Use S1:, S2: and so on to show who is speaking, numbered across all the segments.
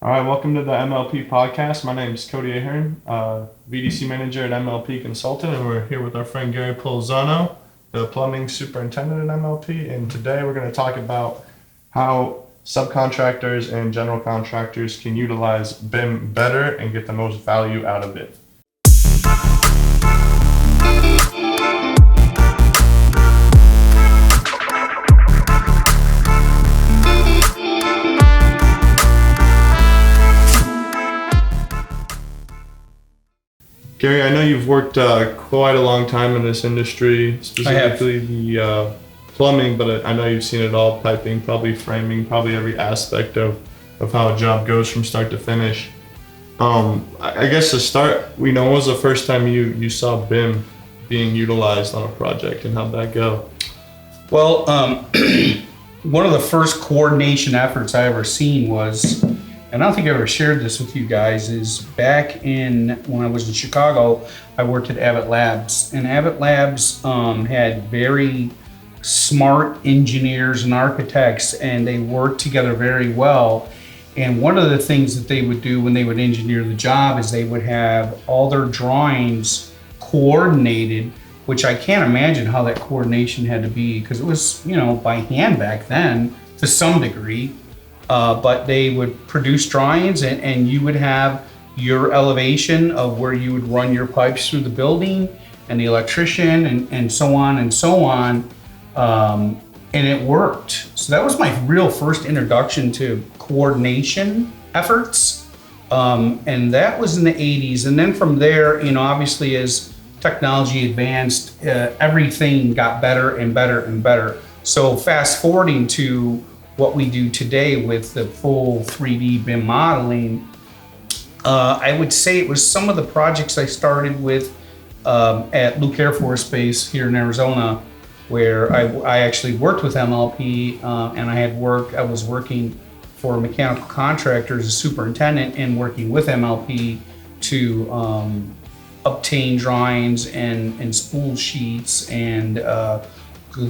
S1: All right, welcome to the MLP podcast. My name is Cody Ahern, VDC manager at MLP Consultant, and we're here with our friend Gary Polzano, the plumbing superintendent at MLP. And today we're going to talk about how subcontractors and general contractors can utilize BIM better and get the most value out of it. Gary, I know you've worked quite a long time in this industry, specifically the plumbing, but I know you've seen it all, piping, probably framing, probably every aspect of how a job goes from start to finish. I guess to start, when was the first time you saw BIM being utilized on a project, and how'd that go?
S2: Well, one of the first coordination efforts I ever seen was, and I don't think I ever shared this with you guys, is back when I was in Chicago, I worked at Abbott Labs. And Abbott Labs had very smart engineers and architects, and they worked together very well. And one of the things that they would do when they would engineer the job is they would have all their drawings coordinated, which I can't imagine how that coordination had to be, because it was, by hand back then to some degree. But they would produce drawings, and you would have your elevation of where you would run your pipes through the building, and the electrician, and so on and so on. And it worked. So that was my real first introduction to coordination efforts. And that was in the 80s. And then from there, obviously as technology advanced, everything got better and better and better. So fast forwarding to what we do today with the full 3D BIM modeling, I would say it was some of the projects I started with at Luke Air Force Base here in Arizona, where I actually worked with MLP, and I was working for mechanical contractors as superintendent and working with MLP to obtain drawings and spool sheets and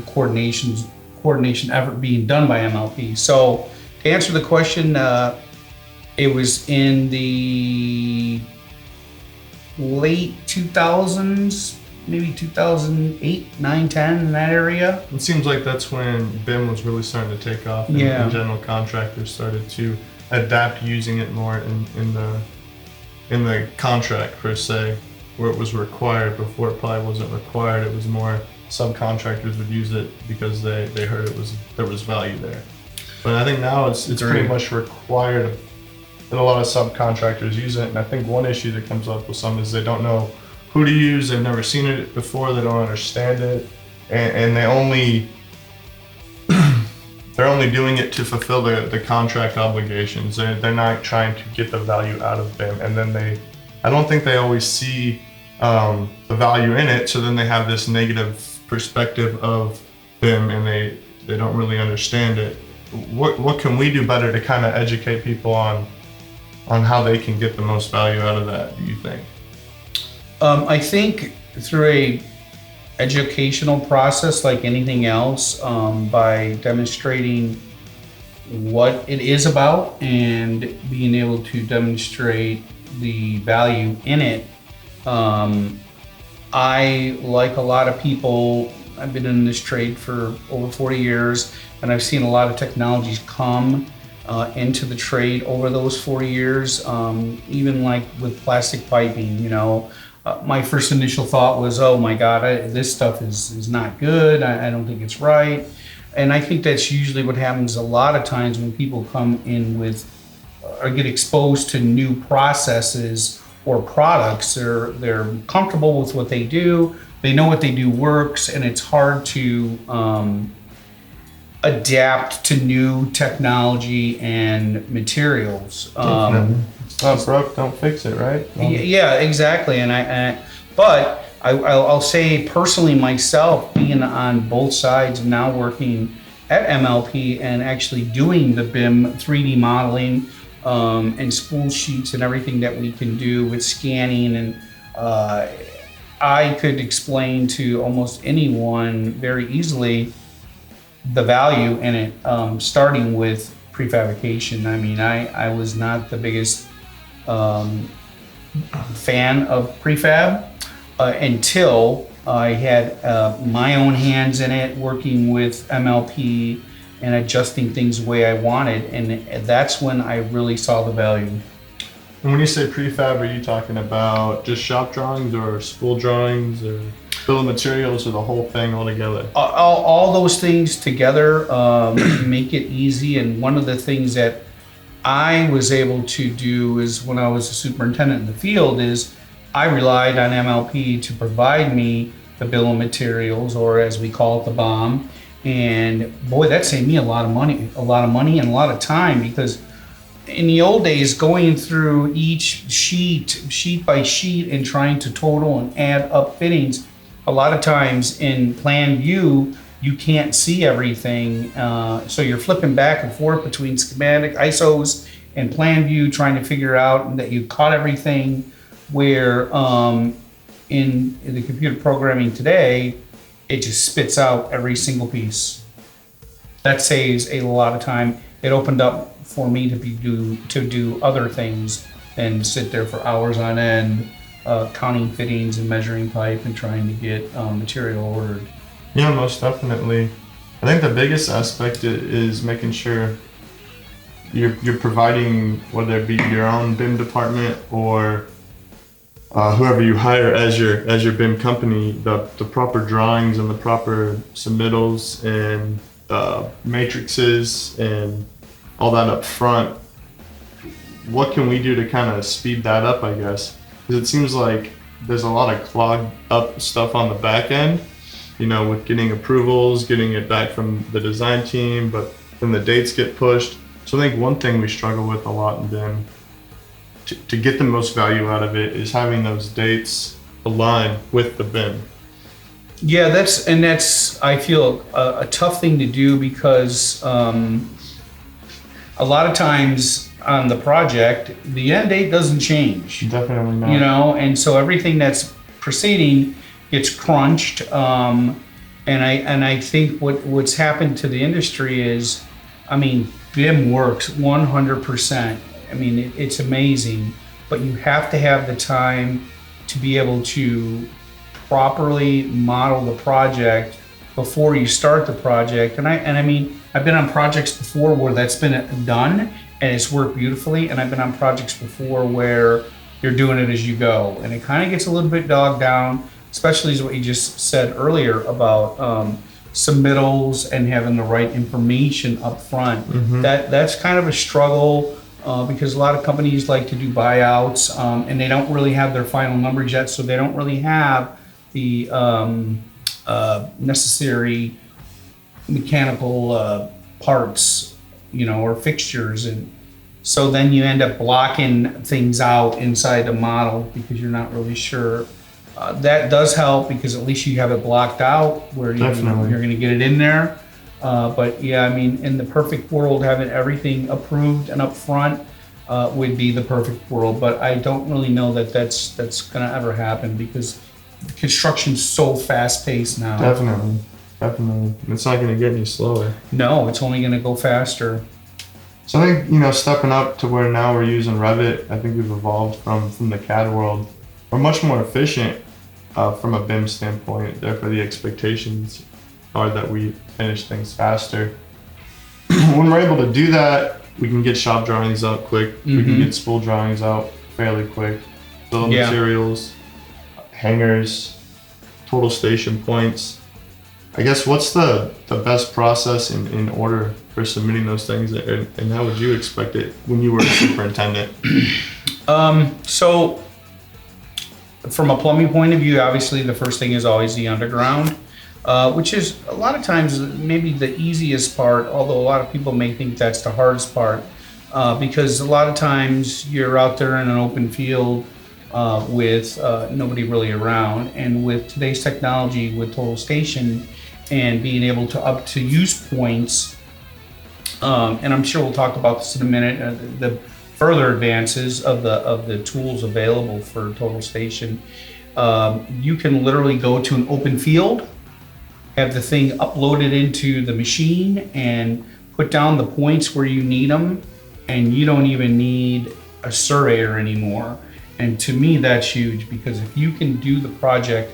S2: coordination effort being done by MLP. So to answer the question, it was in the late 2000s, maybe 2008, 9, 10, in that area.
S1: It seems like that's when BIM was really starting to take off, and,
S2: Yeah.
S1: and general contractors started to adapt using it more in the contract per se, where it was required. Before it probably wasn't required. It was more subcontractors would use it because they heard there was value there. But I think now it's pretty much required that a lot of subcontractors use it. And I think one issue that comes up with some is they don't know who to use. They've never seen it before. They don't understand it, and they're only doing it to fulfill the contract obligations. They're not trying to get the value out of BIM, and then I don't think they always see the value in it. So then they have this negative perspective of BIM, and they don't really understand it. What can we do better to kind of educate people on how they can get the most value out of that, do you think?
S2: I think through a educational process like anything else, by demonstrating what it is about and being able to demonstrate the value in it. I, like a lot of people, I've been in this trade for over 40 years, and I've seen a lot of technologies come into the trade over those 40 years, even like with plastic piping. My first initial thought was, oh my God, this stuff is not good. I don't think it's right. And I think that's usually what happens a lot of times when people come in with or get exposed to new processes or products. They're comfortable with what they do. They know what they do works, and it's hard to adapt to new technology and materials.
S1: It's not broke, don't fix it, right?
S2: Yeah, exactly. But I'll say personally myself, being on both sides and now working at MLP and actually doing the BIM 3D modeling and spool sheets and everything that we can do with scanning, and I could explain to almost anyone very easily the value in it, starting with prefabrication. I mean, I was not the biggest fan of prefab until I had my own hands in it, working with MLP and adjusting things the way I wanted, and that's when I really saw the value.
S1: And when you say prefab, are you talking about just shop drawings or spool drawings or bill of materials or the whole thing all together?
S2: All those things together make it easy. And one of the things that I was able to do is when I was a superintendent in the field is I relied on MLP to provide me the bill of materials, or as we call it, the BOM. And boy, that saved me a lot of money and a lot of time, because in the old days, going through each sheet by sheet and trying to total and add up fittings, a lot of times in plan view, you can't see everything. So you're flipping back and forth between schematic ISOs and plan view, trying to figure out that you caught everything, where in the computer programming today, it just spits out every single piece. That saves a lot of time. It opened up for me to do other things than sit there for hours on end, counting fittings and measuring pipe and trying to get material ordered.
S1: Yeah, most definitely. I think the biggest aspect is making sure you're providing, whether it be your own BIM department or whoever you hire as your BIM company, the proper drawings and the proper submittals and matrices and all that up front. What can we do to kind of speed that up, I guess? Because it seems like there's a lot of clogged up stuff on the back end, with getting approvals, getting it back from the design team, but then the dates get pushed. So I think one thing we struggle with a lot in BIM, to get the most value out of it, is having those dates align with the BIM.
S2: Yeah, that's I feel a tough thing to do, because a lot of times on the project, the end date doesn't change.
S1: Definitely not.
S2: And so everything that's preceding gets crunched. And I think what's happened to the industry is, BIM works 100%. It's amazing, but you have to have the time to be able to properly model the project before you start the project. And I've been on projects before where that's been done and it's worked beautifully, and I've been on projects before where you're doing it as you go, and it kind of gets a little bit bogged down, especially as what you just said earlier about submittals and having the right information up front.
S1: Mm-hmm.
S2: That's kind of a struggle, because a lot of companies like to do buyouts, and they don't really have their final numbers yet, so they don't really have the necessary mechanical parts, or fixtures, and so then you end up blocking things out inside the model because you're not really sure. That does help, because at least you have it blocked out where you're going to get it in there. But yeah, in the perfect world, having everything approved and up front would be the perfect world. But I don't really know that that's going to ever happen, because construction's so fast paced now.
S1: Definitely. It's not going to get any slower.
S2: No, it's only going to go faster.
S1: So I think, stepping up to where now we're using Revit, I think we've evolved from the CAD world. We're much more efficient from a BIM standpoint. Therefore, the expectations are that we finish things faster. When we're able to do that, we can get shop drawings out quick. Mm-hmm. We can get spool drawings out fairly quick. Bill of materials, hangers, total station points. I guess, what's the best process in order for submitting those things, and how would you expect it when you were a superintendent?
S2: So from a plumbing point of view, obviously the first thing is always the underground, which is a lot of times maybe the easiest part, although a lot of people may think that's the hardest part, because a lot of times you're out there in an open field with nobody really around, and with today's technology with total station and being able to up to use points, and I'm sure we'll talk about this in a minute, the further advances of the tools available for total station. You can literally go to an open field, have the thing uploaded into the machine, and put down the points where you need them, and you don't even need a surveyor anymore. And to me, that's huge, because if you can do the project,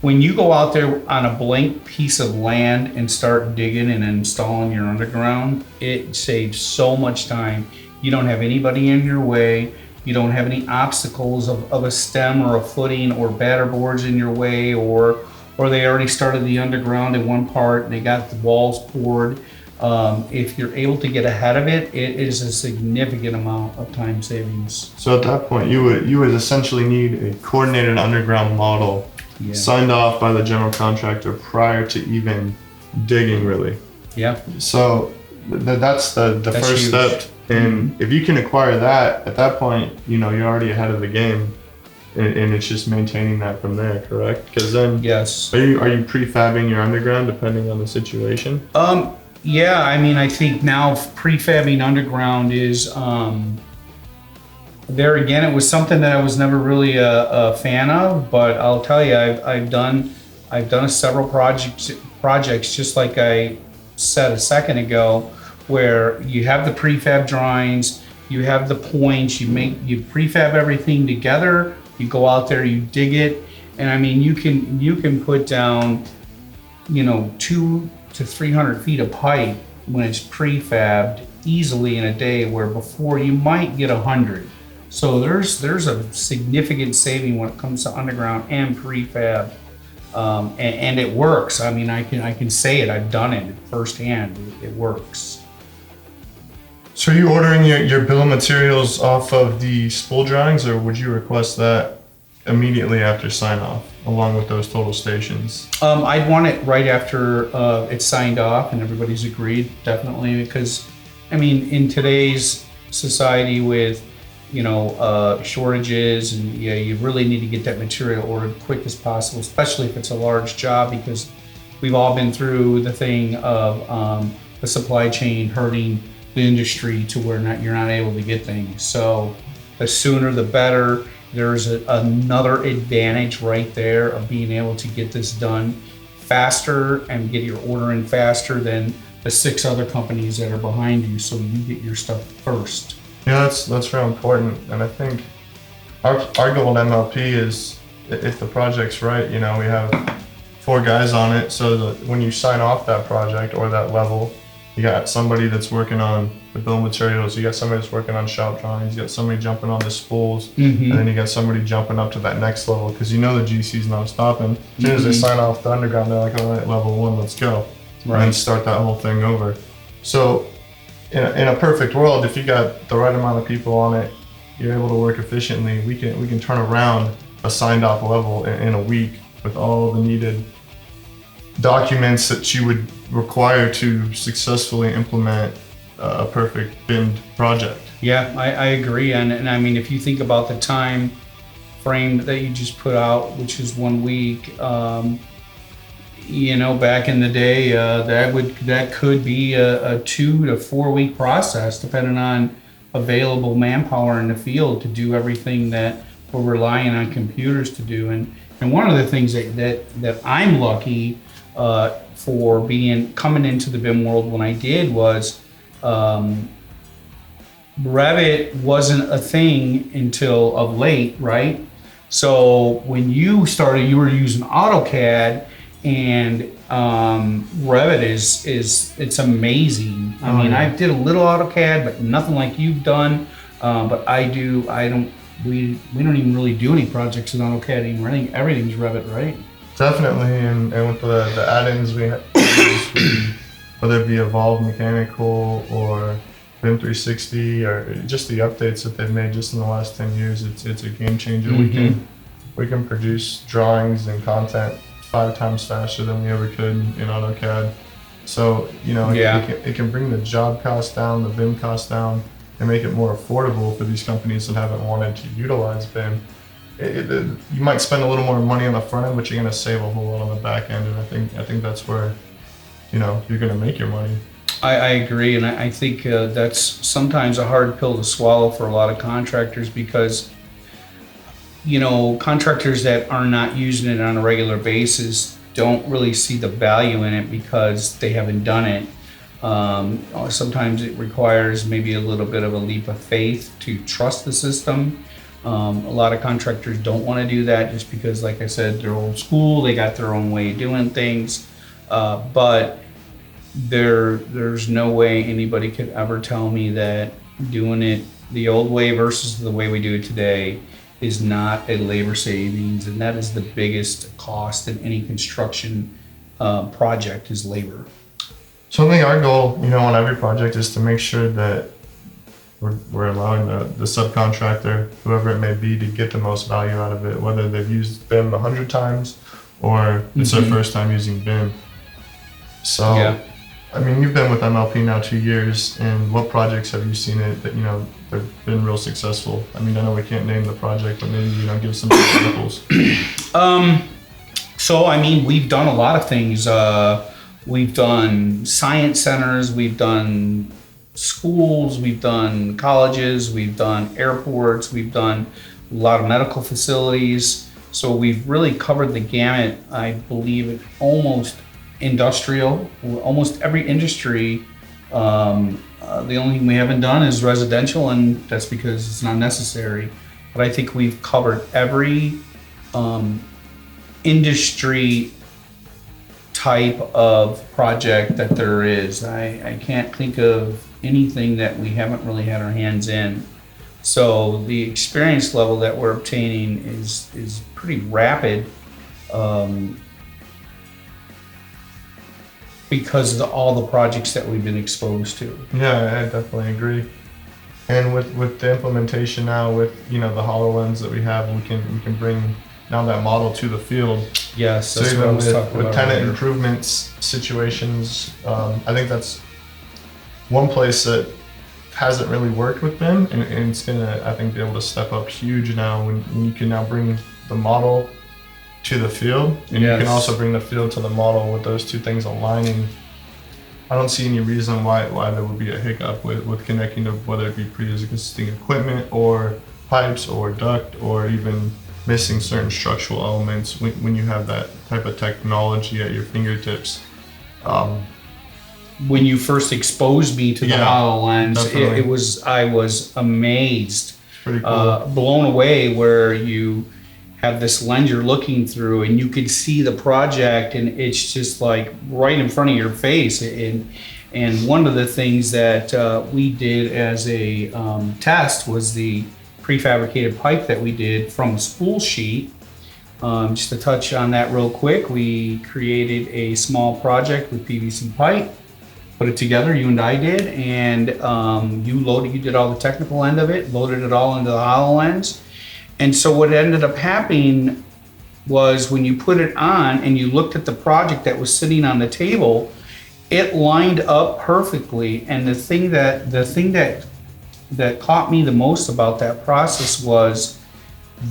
S2: when you go out there on a blank piece of land and start digging and installing your underground, it saves so much time. You don't have anybody in your way. You don't have any obstacles of a stem or a footing or batter boards in your way, or they already started the underground in one part and they got the walls poured. If you're able to get ahead of it, it is a significant amount of time savings.
S1: So at that point, you would essentially need a coordinated underground model signed off by the general contractor prior to even digging, really.
S2: Yeah.
S1: So that's the first
S2: huge
S1: step. And if you can acquire that, at that point, you're already ahead of the game. And it's just maintaining that from there, correct? Because then,
S2: yes.
S1: Are you prefabbing your underground depending on the situation?
S2: Yeah, I mean, I think now prefabbing underground is, there again, it was something that I was never really a fan of, but I'll tell you, I've done several projects just like I said a second ago, where you have the prefab drawings, you have the points, you prefab everything together, you go out there, you dig it, and I mean, you can put down, 200 to 300 feet of pipe when it's prefabbed easily in a day, where before you might get 100. So there's a significant saving when it comes to underground and prefab, and it works. I mean, I can say it. I've done it firsthand. It works.
S1: So are you ordering your bill of materials off of the spool drawings, or would you request that immediately after sign off, along with those total stations?
S2: I'd want it right after it's signed off and everybody's agreed, definitely, because I mean, in today's society with shortages, and you really need to get that material ordered quick as possible, especially if it's a large job, because we've all been through the thing of the supply chain hurting the industry to where you're not able to get things. So the sooner the better. There's another advantage right there of being able to get this done faster and get your order in faster than the 6 other companies that are behind you, so you get your stuff first.
S1: Yeah, that's real important. And I think our goal at MLP is, if the project's right, we have 4 guys on it, so that when you sign off that project or that level, you got somebody that's working on the bill of materials, you got somebody that's working on shop drawings, you got somebody jumping on the spools, and then you got somebody jumping up to that next level, because the GC's not stopping. As soon as they sign off the underground, they're like, all right, level 1, let's go. Right. And start that whole thing over. So in a perfect world, if you got the right amount of people on it, you're able to work efficiently, we can turn around a signed off level in a week with all the needed documents that you would require to successfully implement a perfect BIM project.
S2: Yeah, I agree. And I mean, if you think about the time frame that you just put out, which is 1 week, back in the day, that could be a 2 to 4 week process, depending on available manpower in the field to do everything that we're relying on computers to do. And one of the things that I'm lucky for coming into the BIM world when I did was, Revit wasn't a thing until of late, right? So when you started, you were using AutoCAD, and Revit it's amazing. I mean, I did a little AutoCAD, but nothing like you've done. But we don't even really do any projects in AutoCAD anymore. I think everything's Revit, right?
S1: Definitely, and with the add-ins we have, whether it be Evolve Mechanical or BIM 360, or just the updates that they've made just in the last 10 years, it's a game changer. We can produce drawings and content 5 times faster than we ever could in AutoCAD. So it can bring the job cost down, the BIM cost down, and make it more affordable for these companies that haven't wanted to utilize BIM. You might spend a little more money on the front end, but you're going to save a whole lot on the back end, and I think that's where you're going to make your money.
S2: I agree, and I think that's sometimes a hard pill to swallow for a lot of contractors, because contractors that are not using it on a regular basis don't really see the value in it because they haven't done it. Sometimes it requires maybe a little bit of a leap of faith to trust the system. A lot of contractors don't want to do that just because, like I said, they're old school, they got their own way of doing things. But there's no way anybody could ever tell me that doing it the old way versus the way we do it today is not a labor savings, and that is the biggest cost in any construction project is labor.
S1: So I think our goal, on every project is to make sure that we're allowing the subcontractor, whoever it may be, to get the most value out of it, whether they've used BIM 100 times or it's their first time using BIM. So,
S2: Yeah.
S1: I mean, you've been with MLP now 2 years, and what projects have you seen it that, they've been real successful? I mean, I know we can't name the project, but maybe, give some examples.
S2: So, I mean, we've done a lot of things. We've done science centers, we've done schools, we've done colleges, we've done airports, we've done a lot of medical facilities. So we've really covered the gamut, I believe, in almost industrial, almost every industry. The only thing we haven't done is residential, and that's because it's not necessary. But I think we've covered every industry type of project that there is. I can't think of anything that we haven't really had our hands in. So the experience level that we're obtaining is pretty rapid because of all the projects that we've been exposed to.
S1: Yeah, I definitely agree. And with the implementation now, with the HoloLens that we have, we can bring now that model to the field.
S2: Yes,
S1: So
S2: that's what I
S1: even
S2: was talking
S1: with
S2: about
S1: tenant
S2: earlier.
S1: improvements situations, I think that's one place that hasn't really worked with BIM, and it's gonna, I think, be able to step up huge now when you can now bring the model to the field, and you can
S2: Yes.
S1: also bring the field to the model with those two things aligning. I don't see any reason why there would be a hiccup with connecting to whether it be pre-existing equipment or pipes or duct or even missing certain structural elements when you have that type of technology at your fingertips.
S2: When you first exposed me to the
S1: Yeah,
S2: HoloLens,
S1: definitely.
S2: I was amazed,
S1: It's pretty cool.
S2: blown away, where you have this lens you're looking through and you can see the project and it's just like right in front of your face. And one of the things that we did as a test was the prefabricated pipe that we did from a spool sheet. Just to touch on that real quick, we created a small project with PVC pipe, put it together, you and I did, and you did all the technical end of it, loaded it all into the HoloLens. And so what ended up happening was when you put it on and you looked at the project that was sitting on the table, it lined up perfectly. And the thing that caught me the most about that process was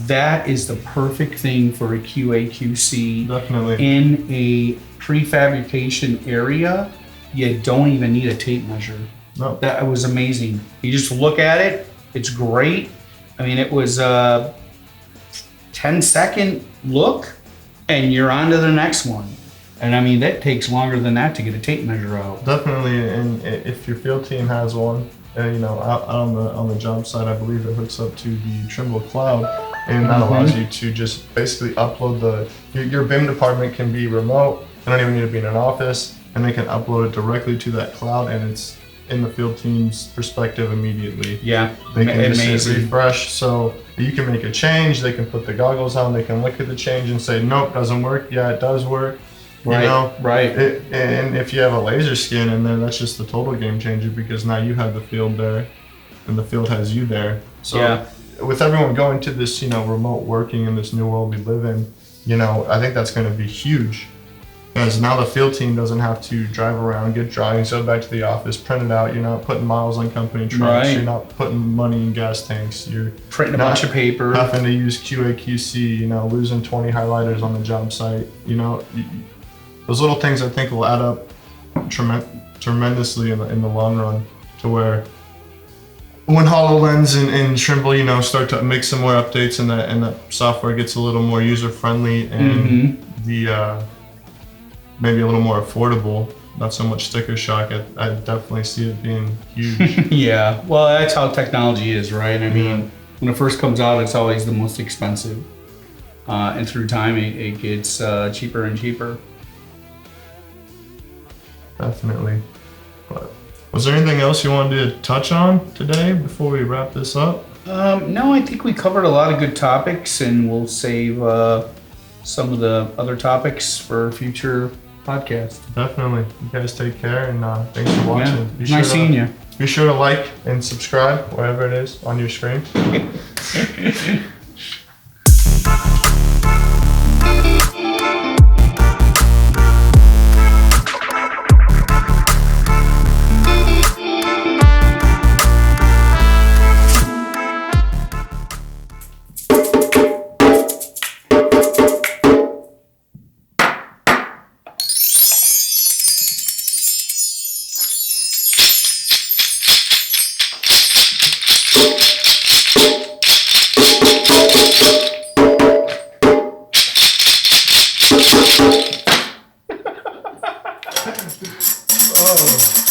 S2: that is the perfect thing for a QA/QC
S1: Definitely.
S2: in a prefabrication area. You don't even need a tape measure.
S1: No.
S2: That was amazing. You just look at it, it's great. I mean, it was a 10-second look and you're on to the next one. And I mean, that takes longer than that to get a tape measure out.
S1: Definitely, and if your field team has one, out on the job site, I believe it hooks up to the Trimble cloud, and that allows you to just basically upload your BIM department can be remote. They don't even need to be in an office, and they can upload it directly to that cloud, and it's in the field team's perspective immediately.
S2: Yeah,
S1: They can just hit
S2: amazing.
S1: refresh, so you can make a change. They can put the goggles on. They can look at the change and say, nope, doesn't work. Yeah, it does work.
S2: Right, right.
S1: And if you have a laser scan in there, that's just the total game changer, because now you have the field there, and the field has you there. So
S2: Yeah.
S1: with everyone going to this, remote working in this new world we live in, I think that's going to be huge. Because now the field team doesn't have to drive around, get drawings, go back to the office, print it out. You're not putting miles on company trucks.
S2: Right.
S1: You're not putting money in gas tanks. You're
S2: Printing a
S1: not
S2: bunch of paper.
S1: having to use QA/QC. Losing 20 highlighters on the job site. Those little things I think will add up tremendously in the long run, to where when HoloLens and Trimble, start to make some more updates and the software gets a little more user friendly and the maybe a little more affordable, not so much sticker shock. I definitely see it being huge.
S2: Yeah, well, that's how technology is, right? I mean, when it first comes out, it's always the most expensive. And through time, it gets cheaper and cheaper.
S1: Definitely. But was there anything else you wanted to touch on today before we wrap this up?
S2: No, I think we covered a lot of good topics, and we'll save some of the other topics for future podcasts.
S1: Definitely. You guys take care, and thanks for watching.
S2: Yeah, nice seeing you.
S1: Be sure to like and subscribe wherever it is on your screen. Oh.